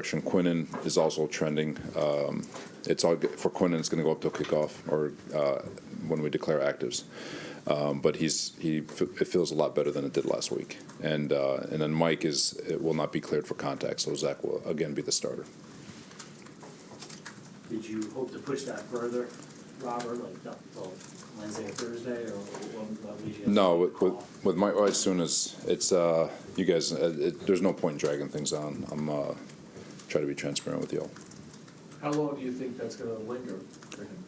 Quinnen is also trending. It's all good. For Quinnen, it's going to go up to kickoff or when we declare actives. But it feels a lot better than it did last week. And then Mike will not be cleared for contact, so Zach will again be the starter. Did you hope to push that further, Robert, like up until Wednesday or Thursday, or what would you? No, with Mike, as soon as it's you guys, there's no point in dragging things on. I'm trying to be transparent with y'all. How long do you think that's going to linger for him?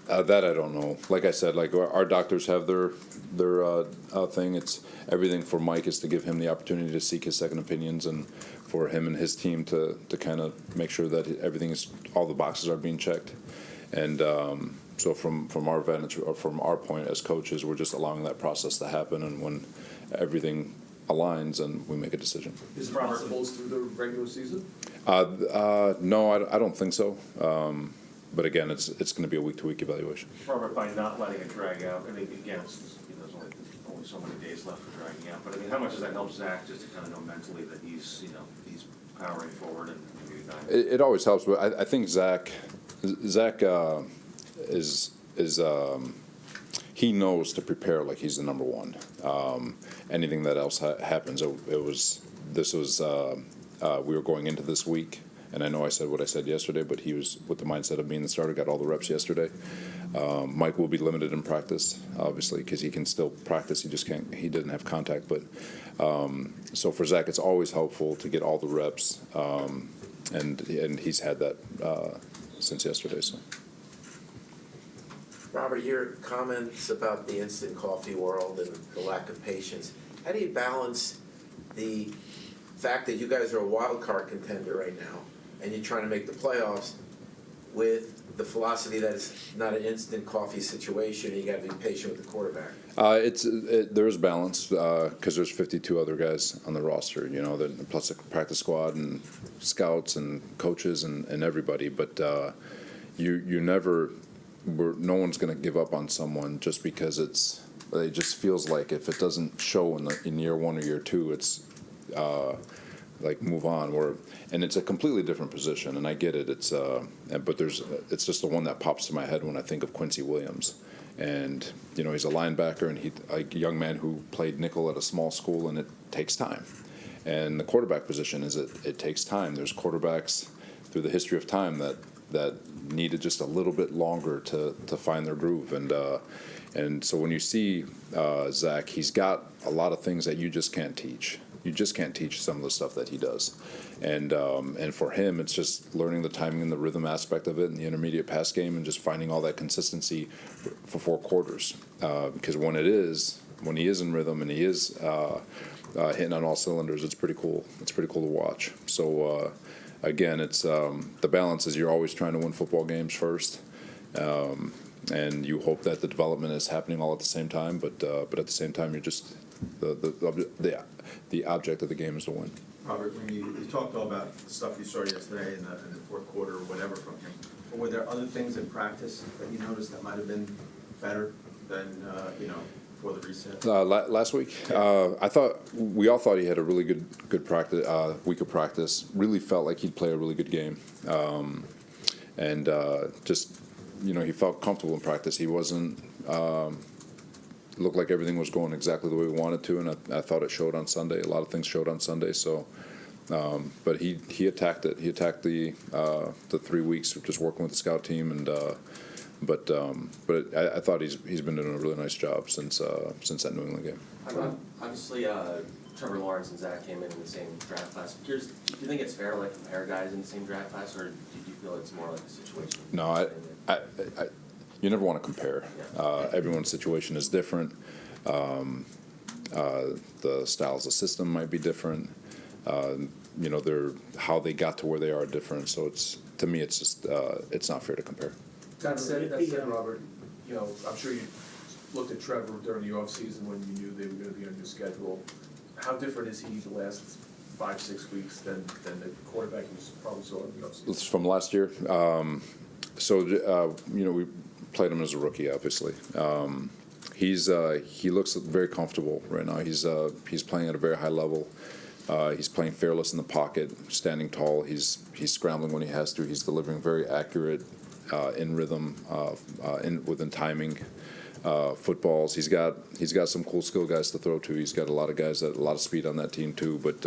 That I don't know. Like I said, like our doctors have their thing. It's everything for Mike is to give him the opportunity to seek his second opinions, and for him and his team to kind of make sure that all the boxes are being checked. And so from our vantage or from our point as coaches, we're just allowing that process to happen, and when everything aligns, and we make a decision. Is it possible through the regular season? No, I don't think so. But again, it's going to be a week-to-week evaluation. Robert, by not letting it drag out, I mean, again, there's only so many days left for dragging out, but I mean, how much does that help Zach just to kind of know mentally that he's powering forward and it always helps, but I think Zach is he knows to prepare like he's the number one. Anything that else happens, we were going into this week. And I know I said what I said yesterday, but he was with the mindset of being the starter, got all the reps yesterday. Mike will be limited in practice, obviously, because he can still practice. He just can't. He didn't have contact. But so for Zach, it's always helpful to get all the reps, and he's had that since yesterday. So. Robert, your comments about the instant coffee world and the lack of patience. How do you balance the fact that you guys are a wild card contender right now, and you're trying to make the playoffs, with the philosophy that it's not an instant coffee situation, and you got to be patient with the quarterback? There's balance because there's 52 other guys on the roster, plus the practice squad and scouts and coaches and everybody. But no one's going to give up on someone just because it just feels like if it doesn't show in year one or year two, it's like move on. And it's a completely different position, and I get it. It's just the one that pops to my head when I think of Quincy Williams, and he's a linebacker, and he's a young man who played nickel at a small school, and it takes time. And the quarterback position it takes time. There's quarterbacks through the history of time that needed just a little bit longer to find their groove, and so when you see Zach, he's got a lot of things that you just can't teach. You just can't teach some of the stuff that he does. And for him, it's just learning the timing and the rhythm aspect of it and the intermediate pass game and just finding all that consistency for 4 quarters. Because when he is in rhythm and he is hitting on all cylinders, it's pretty cool. It's pretty cool to watch. So, again, it's the balance is you're always trying to win football games first. And you hope that the development is happening all at the same time, but at the same time, you're just the object of the game is to win. Robert, when you talked all about the stuff you saw yesterday in the fourth quarter or whatever from him, but were there other things in practice that you noticed that might have been better than before the reset? Last week, we all thought he had a really good practice week of practice. Really felt like he'd play a really good game, and just. He felt comfortable in practice. He wasn't looked like everything was going exactly the way we wanted to, and I thought it showed on Sunday. A lot of things showed on Sunday. So, but he attacked it. He attacked the 3 weeks of just working with the scout team, and but I thought he's been doing a really nice job since that New England game. Obviously, Trevor Lawrence and Zach came in the same draft class. Do you think it's fair to compare guys in the same draft class, or do you feel it's more like a situation? No, you never want to compare. Everyone's situation is different. The styles of system might be different. How they got to where they are different. So to me, it's just it's not fair to compare. That said, Robert, I'm sure you looked at Trevor during the offseason when you knew they were going to be on your schedule. How different is he the last 5-6 weeks than the quarterback you probably saw in the offseason? It's from last year. We played him as a rookie, obviously. He looks very comfortable right now. He's playing at a very high level. He's playing fearless in the pocket, standing tall. He's scrambling when he has to. He's delivering very accurate, in rhythm, within timing footballs. He's got some cool skill guys to throw to. He's got a lot of guys a lot of speed on that team too. But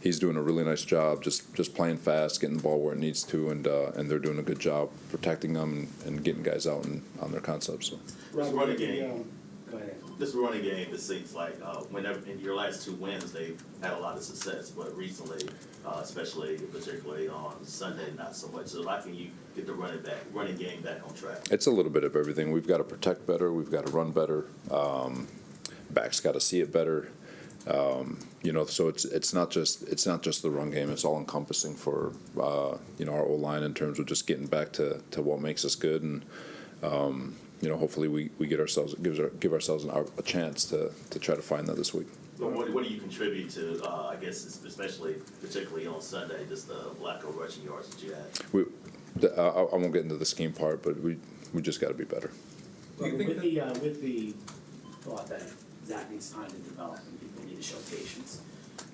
he's doing a really nice job, just playing fast, getting the ball where it needs to, and they're doing a good job protecting them and getting guys out on their concepts. So. This running game, Go ahead. this running game, it seems like whenever in your last 2 wins, they've had a lot of success, but recently, particularly on Sunday, not so much. So how can you get the running game back on track? It's a little bit of everything. We've got to protect better. We've got to run better. Backs got to see it better. So it's not just the run game. It's all encompassing for our O line in terms of just getting back to what makes us good, and hopefully we give ourselves a chance to try to find that this week. But what do you contribute to, I guess, especially particularly on Sunday, just the lack of rushing yards that you had? I won't get into the scheme part, but we just got to be better. Do you think With the thought that Zach needs time to develop and people need to show patience,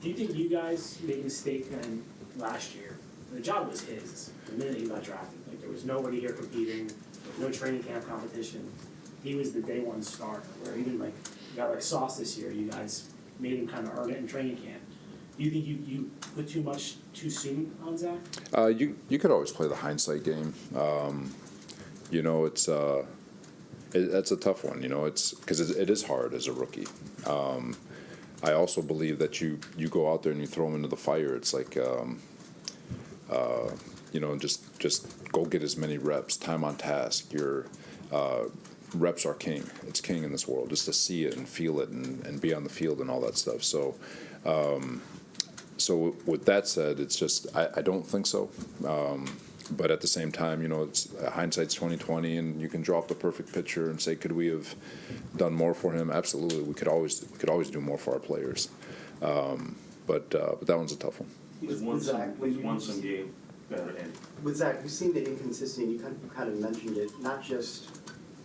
do you think you guys made a mistake then last year? The job was his the minute he got drafted. Like, there was nobody here competing, there was no training camp competition. He was the day one starter. Where even like you got like Sauce this year, you guys made him kind of earn it in training camp. Do you think you put too much too soon on Zach? You could always play the hindsight game. That's a tough one. It's because it is hard as a rookie. I also believe that you go out there and you throw him into the fire. It's like just go get as many reps, time on task. Your reps are king. It's king in this world. Just to see it and feel it and be on the field and all that stuff. So with that said, it's just I don't think so. But at the same time, it's hindsight's 20/20, and you can draw up the perfect picture and say, could we have done more for him? Absolutely, we could always do more for our players. But that one's a tough one. He's won some game better, and With Zach, you've seen the inconsistency, you kind of mentioned it, not just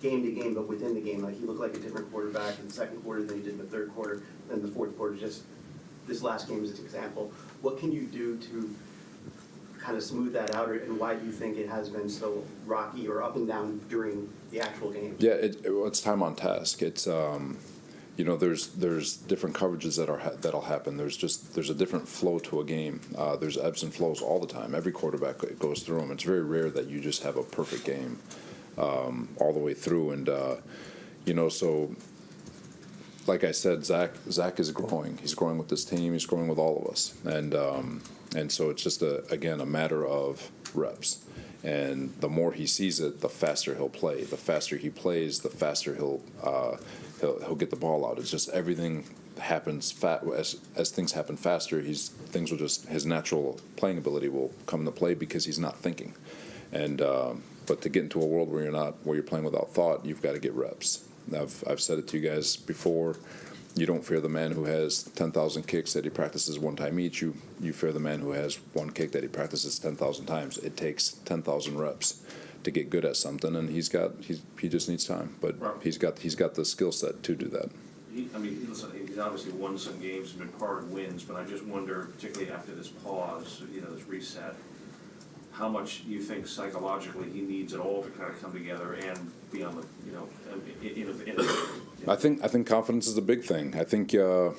game to game, but within the game. Like, he looked like a different quarterback in the second quarter than he did in the third quarter, then the fourth quarter. Just this last game is an example. What can you do to kind of smooth that out, and why do you think it has been so rocky or up and down during the actual game? Yeah, it's time on task. It's there's different coverages that'll happen. There's a different flow to a game. There's ebbs and flows all the time. Every quarterback goes through them. It's very rare that you just have a perfect game all the way through. And so like I said, Zach is growing. He's growing with this team. He's growing with all of us. And so it's just a matter of reps. And the more he sees it, the faster he'll play. The faster he plays, the faster he'll get the ball out. It's just everything happens as things happen faster. His natural playing ability will come into play because he's not thinking. And but to get into a world where you're playing without thought, you've got to get reps. I've said it to you guys before. You don't fear the man who has 10,000 kicks that he practices one time each. You fear the man who has one kick that he practices 10,000 times. It takes 10,000 reps to get good at something, and he just needs time. But he's got the skill set to do that. he's obviously won some games and been part of wins, but I just wonder, particularly after this pause, this reset, how much you think psychologically he needs it all to kind of come together and be on the, I think confidence is a big thing. I think a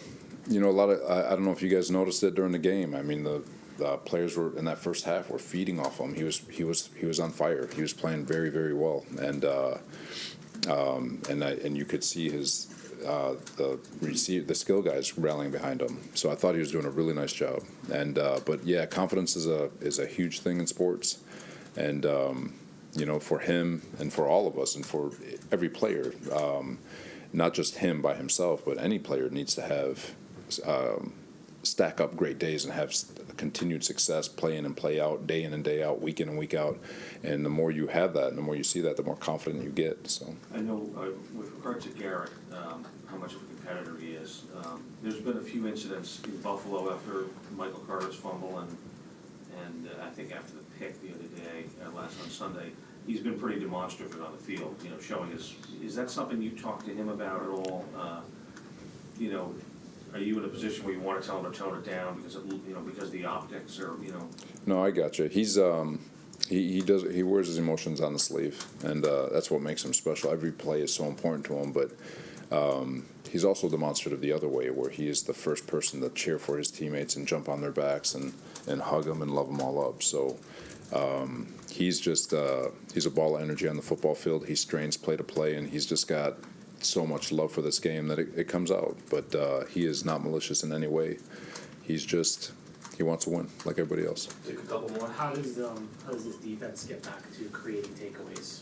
lot of I don't know if you guys noticed it during the game. I mean the players were in that first half were feeding off him. He was on fire. He was playing very, very well, and you could see his the skill guys rallying behind him. So I thought he was doing a really nice job. And but yeah, confidence is a huge thing in sports, and for him and for all of us and for every player, not just him by himself, but any player needs to have stack up great days and have continued success, play in and play out, day in and day out, week in and week out. And the more you have that and the more you see that, the more confident you get. So I know with regard to Garrett, how much of a competitor he is. There's been a few incidents in Buffalo after Michael Carter's fumble and I think after the pick the other day, on Sunday, he's been pretty demonstrative on the field, showing his. Is that something you talked to him about at all? are you in a position where you wanna tell him to tone it down because of, because of the optics or, No, I got you. He's he wears his emotions on the sleeve, and that's what makes him special. Every play is so important to him, but he's also demonstrative the other way, where he is the first person to cheer for his teammates and jump on their backs and hug them and love them all up. So he's just he's a ball of energy on the football field. He strains play to play, and he's just got so much love for this game that it comes out. But he is not malicious in any way. He's just, he wants to win like everybody else. Take a couple more. How does this defense get back to creating takeaways?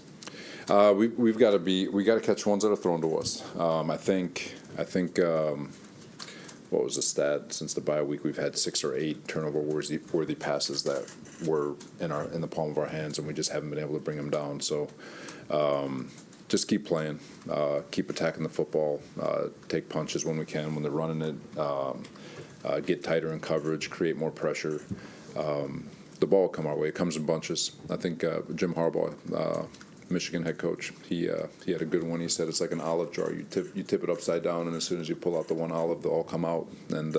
We got to catch ones that are thrown to us. I think what was the stat? Since the bye week, we've had 6 or 8 turnover-worthy passes that were in the palm of our hands, and we just haven't been able to bring them down. So just keep playing, keep attacking the football, take punches when we can when they're running it, get tighter in coverage, create more pressure. The ball will come our way. It comes in bunches. I think Jim Harbaugh, Michigan head coach, he had a good one. He said it's like an olive jar. You tip it upside down, and as soon as you pull out the one olive, they'll all come out. And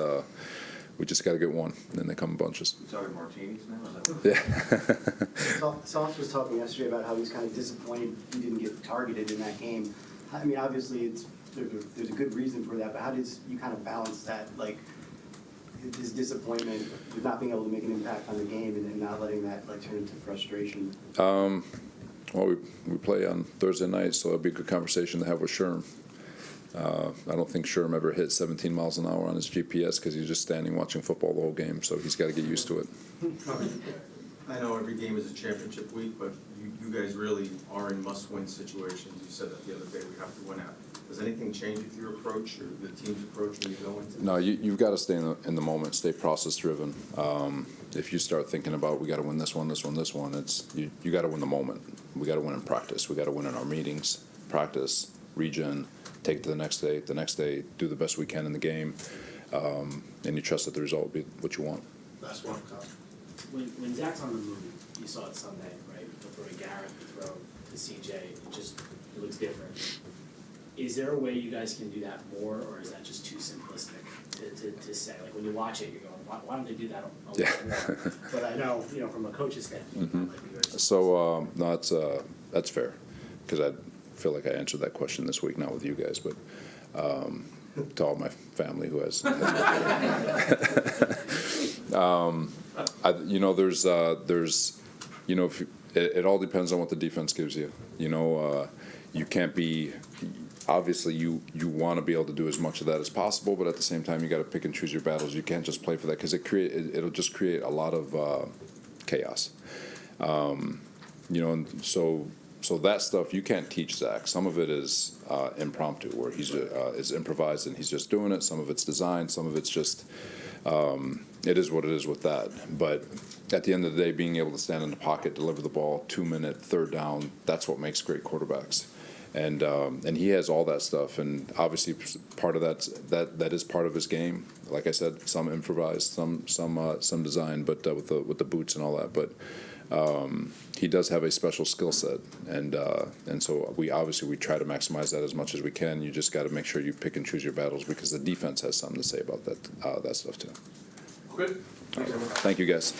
we just got to get one, and then they come in bunches. you talking martinis now? Is that Yeah. Sauce was talking yesterday about how he's kind of disappointed he didn't get targeted in that game. I mean, obviously, there's a good reason for that, but how did you kind of balance that, like, his disappointment with not being able to make an impact on the game and not letting that, like, turn into frustration? Well, we play on Thursday night, so it'll be a good conversation to have with Sherm. I don't think Sherm ever hit 17 miles an hour on his GPS because he's just standing watching football the whole game, so he's got to get used to it. I know every game is a championship week, but you guys really are in must-win situations. You said that the other day, we have to win out. Does anything change with your approach or the team's approach when you go into? No, you've got to stay in the moment, stay process-driven. If you start thinking about we got to win this one, it's you got to win the moment. We got to win in practice. We got to win in our meetings, practice, regen, take it to the next day, do the best we can in the game, and you trust that the result will be what you want. Last one. When Zach's on the move, you saw it Sunday, right? The throw to Garrett, the throw to CJ, it looks different. Is there a way you guys can do that more, or is that just too simplistic to say? Like when you watch it, you're going, why don't they do that a lot more? But I know, from a coach's standpoint, that might be very simplistic. So no, that's fair, because I feel like I answered that question this week, not with you guys, but to all my family who has. There's it all depends on what the defense gives you. You can't be. Obviously, you want to be able to do as much of that as possible, but at the same time, you got to pick and choose your battles. You can't just play for that because it'll just create a lot of chaos. And so that stuff you can't teach Zach. Some of it is impromptu, where he's is improvised and he's just doing it. Some of it's designed. Some of it's just it is what it is with that. But at the end of the day, being able to stand in the pocket, deliver the ball, 2-minute, third down, that's what makes great quarterbacks. And he has all that stuff, and obviously part of that is part of his game. Like I said, some improvised, some design, but with the boots and all that. But he does have a special skill set, and so we try to maximize that as much as we can. You just got to make sure you pick and choose your battles because the defense has something to say about that stuff too. Good. Thank you, guys.